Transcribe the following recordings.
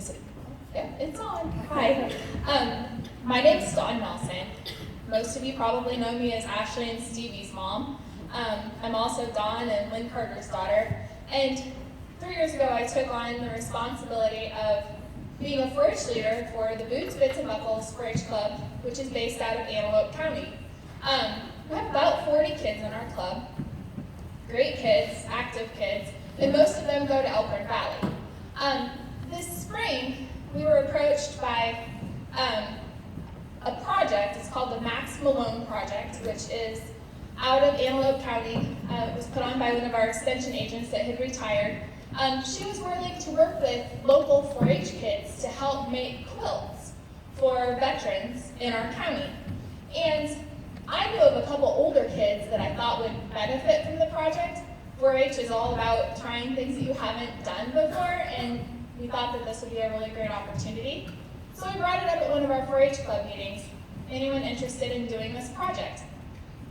Is it? Yeah, it's on. Hi. My name's Dawn Nelson. Most of you probably know me as Ashley and Stevie's mom. I'm also Dawn and Lynn Carter's daughter. And 3 years ago, I took on the responsibility of being a 4-H leader for the Boots, Bits, and Buckles 4-H Club, which is based out of Antelope County. We have about 40 kids in our club. Great kids, active kids, and most of them go to Elkhorn Valley. This spring, we were approached by a project. It's called the Max Malone Project, which is out of Antelope County. It was put on by one of our extension agents that had retired. She was willing to work with local 4-H kids to help make quilts for veterans in our county. And I knew of a couple older kids that I thought would benefit from the project. 4-H is all about trying things that you haven't done before, and we thought that this would be a really great opportunity. So we brought it up at one of our 4-H club meetings. Anyone interested in doing this project?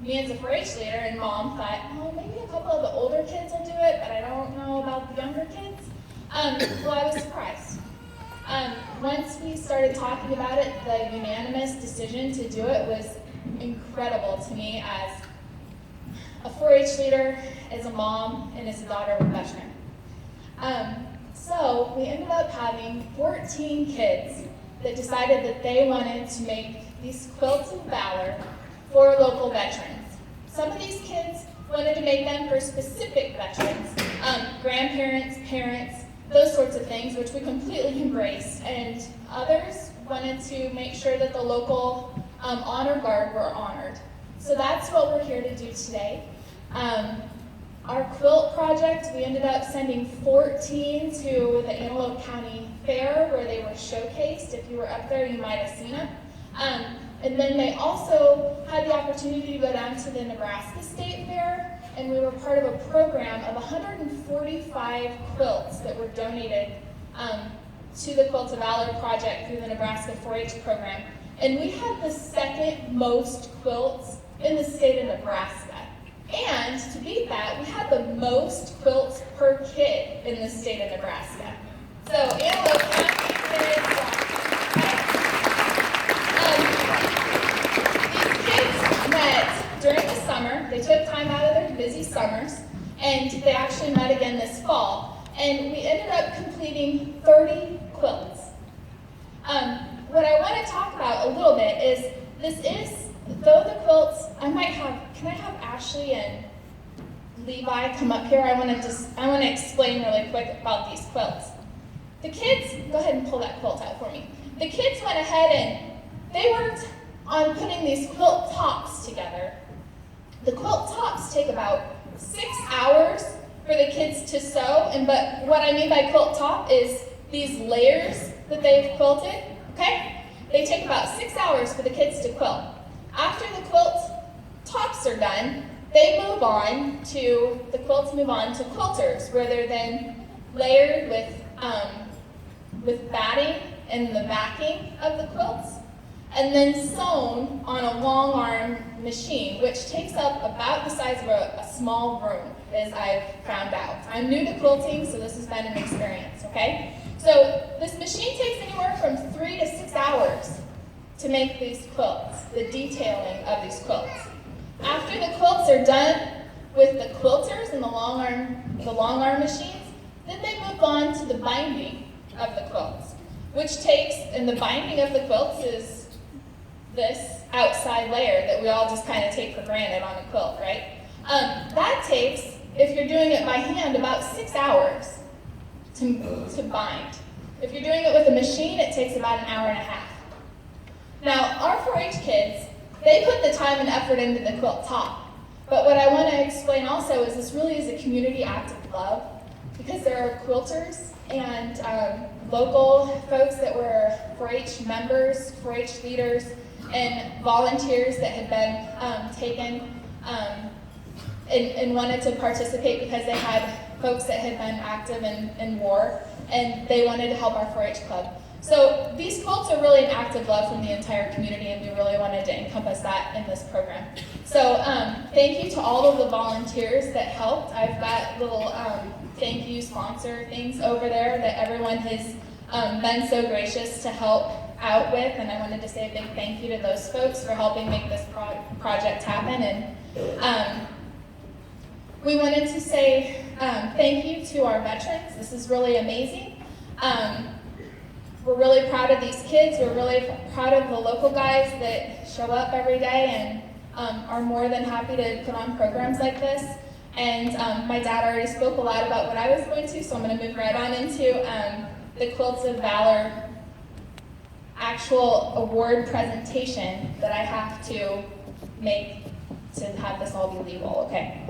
Me as a 4-H leader and mom thought, oh, maybe a couple of the older kids will do it, but I don't know about the younger kids. Well, I was surprised. Once we started talking about it, the unanimous decision to do it was incredible to me as a 4-H leader, as a mom, and as a daughter of a veteran. So we ended up having 14 kids that decided that they wanted to make these Quilts of Valor for local veterans. Some of these kids wanted to make them for specific veterans, grandparents, parents, those sorts of things, which we completely embraced. And others wanted to make sure that the local honor guard were honored. So that's what we're here to do today. Our quilt project, we ended up sending 14 to the Antelope County Fair where they were showcased. If you were up there, you might have seen them. And then they also had the opportunity to go down to the Nebraska State Fair, and we were part of a program of 145 quilts that were donated to the Quilts of Valor project through the Nebraska 4-H program. And we had the second most quilts in the state of Nebraska. And to beat that, we had the most quilts per kid in the state of Nebraska. So Antelope County kids, these kids met during the summer. They took time out of their busy summers, and they actually met again this fall. And we ended up completing 30 quilts. What I want to talk about a little bit is though the quilts, can I have Ashley and Levi come up here? I want to explain really quick about these quilts. The kids, go ahead and pull that quilt out for me. The kids went ahead and they worked on putting these quilt tops together. The quilt tops take about 6 hours for the kids to sew, but what I mean by quilt top is these layers that they've quilted, okay? They take about 6 hours for the kids to quilt. After the quilt tops are done, the quilts move on to quilters, where they're then layered with batting and the backing of the quilts, and then sewn on a long arm machine, which takes up about the size of a small room, as I've found out. I'm new to quilting, so this has been an experience, okay? So this machine takes anywhere from 3 to 6 hours to make these quilts, the detailing of these quilts. After the quilts are done with the quilters and the long arm machines, then they move on to the binding of the quilts, and the binding of the quilts is this outside layer that we all just kind of take for granted on a quilt, right? That takes, if you're doing it by hand, about 6 hours to bind. If you're doing it with a machine, it takes about an hour and a half. Now, our 4-H kids, they put the time and effort into the quilt top. But what I want to explain also is this really is a community act of love, because there are quilters and local folks that were 4-H members, 4-H leaders, and volunteers that had been taken and wanted to participate because they had folks that had been active in war, and they wanted to help our 4-H club. So these quilts are really an act of love from the entire community, and we really wanted to encompass that in this program. So thank you to all of the volunteers that helped. I've got little thank you sponsor things over there that everyone has been so gracious to help out with, and I wanted to say a big thank you to those folks for helping make this project happen. And we wanted to say thank you to our veterans. This is really amazing. We're really proud of these kids. We're really proud of the local guys that show up every day and are more than happy to put on programs like this. And my dad already spoke a lot about what I was going to, so I'm going to move right on into the Quilts of Valor actual award presentation that I have to make to have this all be legal, okay?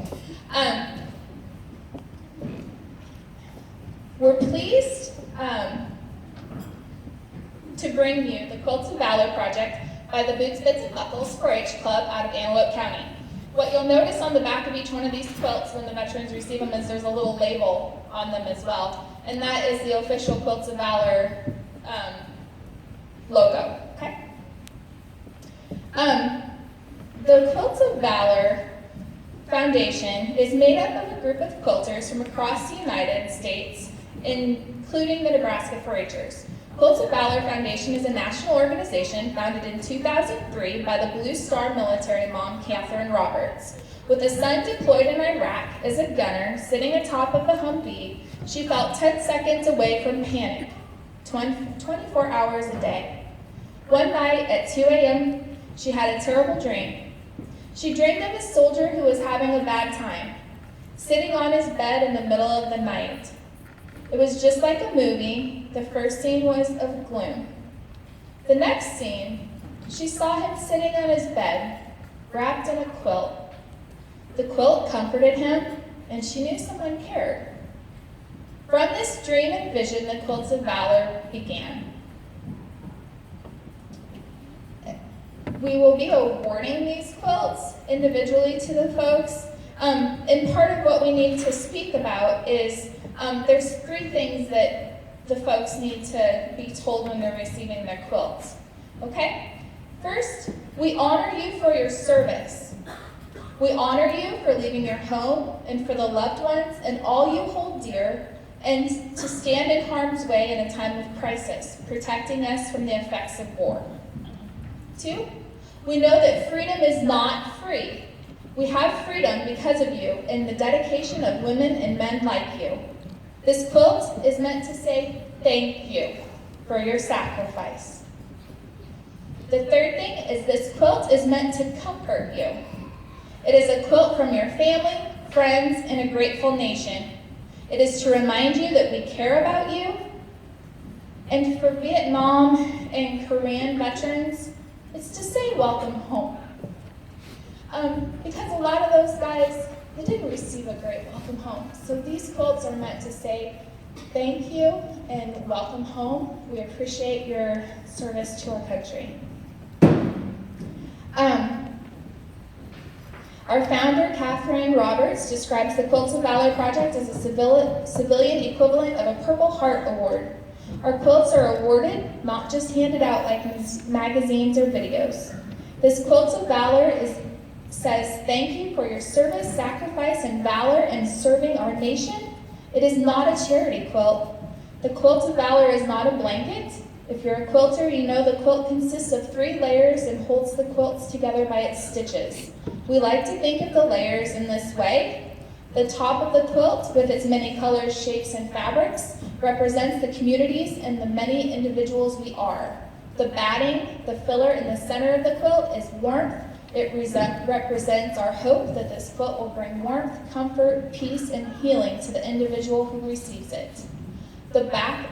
We're pleased to bring you the Quilts of Valor project by the Boots, Bits, and Buckles 4-H Club out of Antelope County. What you'll notice on the back of each one of these quilts when the veterans receive them is there's a little label on them as well, and that is the official Quilts of Valor logo, okay? The Quilts of Valor Foundation is made up of a group of quilters from across the United States, including the Nebraska 4-Hers. Quilts of Valor Foundation is a national organization founded in 2003 by the Blue Star military mom, Catherine Roberts. With a son deployed in Iraq as a gunner sitting atop of the Humvee, she felt 10 seconds away from panic, 24 hours a day. One night at 2 a.m., she had a terrible dream. She dreamed of a soldier who was having a bad time, sitting on his bed in the middle of the night. It was just like a movie. The first scene was of gloom. The next scene, she saw him sitting on his bed, wrapped in a quilt. The quilt comforted him, and she knew someone cared. From this dream and vision, the Quilts of Valor began. We will be awarding these quilts individually to the folks. And part of what we need to speak about is there's 3 things that the folks need to be told when they're receiving their quilts, okay? First, we honor you for your service. We honor you for leaving your home and for the loved ones and all you hold dear, and to stand in harm's way in a time of crisis, protecting us from the effects of war. 2, we know that freedom is not free. We have freedom because of you and the dedication of women and men like you. This quilt is meant to say thank you for your sacrifice. The third thing is this quilt is meant to comfort you. It is a quilt from your family, friends, and a grateful nation. It is to remind you that we care about you. And for Vietnam and Korean veterans, it's to say welcome home. Because a lot of those guys, they didn't receive a great welcome home. So these quilts are meant to say thank you and welcome home. We appreciate your service to our country. Our founder, Catherine Roberts, describes the Quilts of Valor project as a civilian equivalent of a Purple Heart Award. Our quilts are awarded, not just handed out like in magazines or videos. This Quilts of Valor says thank you for your service, sacrifice, and valor in serving our nation. It is not a charity quilt. The Quilts of Valor is not a blanket. If you're a quilter, you know the quilt consists of 3 layers and holds the quilts together by its stitches. We like to think of the layers in this way. The top of the quilt, with its many colors, shapes, and fabrics, represents the communities and the many individuals we are. The batting, the filler in the center of the quilt is warmth. It represents our hope that this quilt will bring warmth, comfort, peace, and healing to the individual who receives it. The back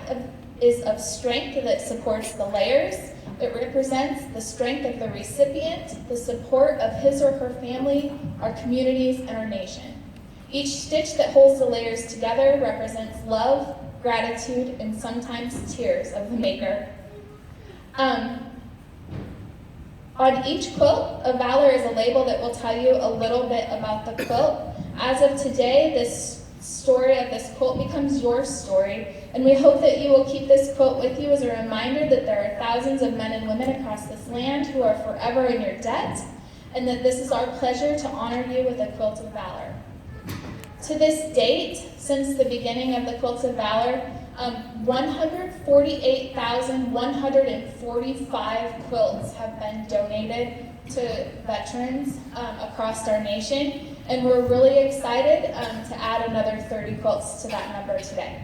is of strength that supports the layers. It represents the strength of the recipient, the support of his or her family, our communities, and our nation. Each stitch that holds the layers together represents love, gratitude, and sometimes tears of the maker. On each quilt of Valor is a label that will tell you a little bit about the quilt. As of today, this story of this quilt becomes your story, and we hope that you will keep this quilt with you as a reminder that there are thousands of men and women across this land who are forever in your debt, and that this is our pleasure to honor you with a Quilt of Valor. To this date, since the beginning of the Quilts of Valor, 148,145 quilts have been donated to veterans across our nation, and we're really excited to add another 30 quilts to that number today.